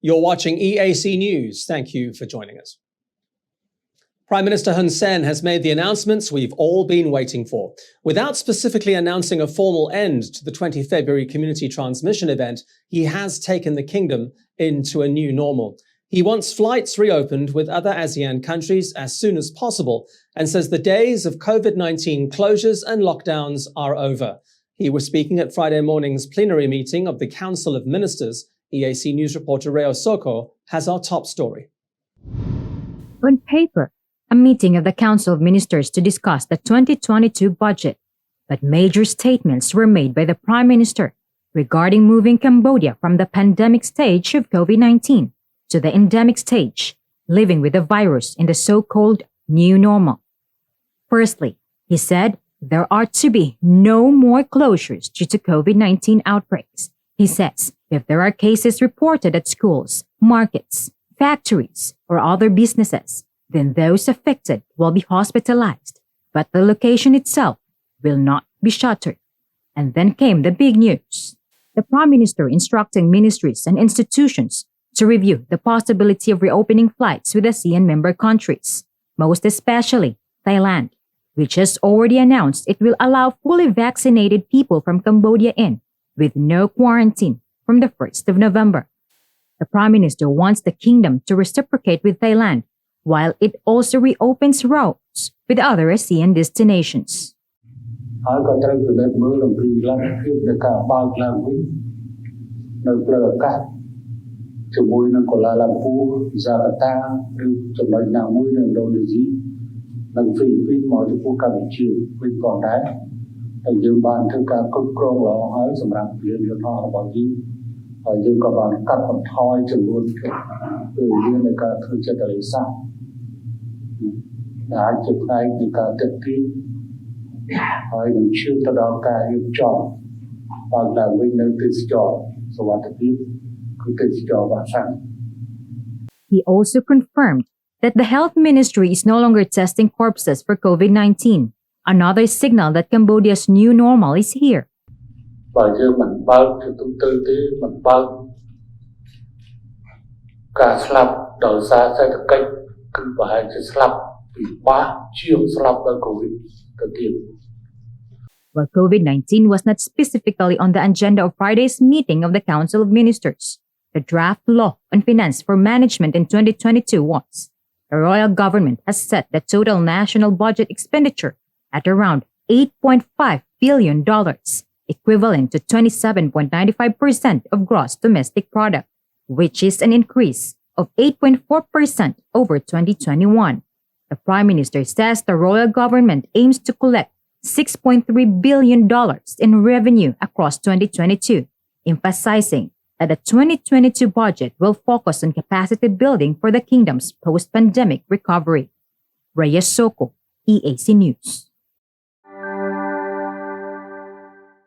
You're watching EAC News. Thank you for joining us. Prime Minister Hun Sen has made the announcements we've all been waiting for. Without specifically announcing a formal end to the 20 February community transmission event, he has taken the kingdom into a new normal. He wants flights reopened with other ASEAN countries as soon as possible and says the days of COVID-19 closures and lockdowns are over. He was speaking at Friday morning's plenary meeting of the Council of Ministers. EAC News reporter Reo Soko has our top story. On paper, a meeting of the Council of Ministers to discuss the 2022 budget, but major statements were made by the Prime Minister regarding moving Cambodia from the pandemic stage of COVID-19 to the endemic stage, living with the virus in the so-called new normal. Firstly, he said there are to be no more closures due to COVID-19 outbreaks. He says if there are cases reported at schools, markets, factories, or other businesses, then those affected will be hospitalized, but the location itself will not be shuttered. And then came the big news. The Prime Minister instructing ministries and institutions to review the possibility of reopening flights with ASEAN member countries, most especially Thailand, which has already announced it will allow fully vaccinated people from Cambodia in, with no quarantine, from the 1st of November. The Prime Minister wants the kingdom to reciprocate with Thailand, while it also reopens routes with other ASEAN destinations. He also confirmed that the Health Ministry is no longer testing corpses for COVID-19, another signal that Cambodia's new normal is here. While COVID-19 was not specifically on the agenda of Friday's meeting of the Council of Ministers, the draft law on finance for management in 2022 was. The royal government has set the total national budget expenditure at around $8.5 billion, equivalent to 27.95% of gross domestic product, which is an increase of 8.4% over 2021. The Prime Minister says the royal government aims to collect $6.3 billion in revenue across 2022, emphasizing that the 2022 budget will focus on capacity building for the kingdom's post-pandemic recovery. Reyes Soko, EAC News.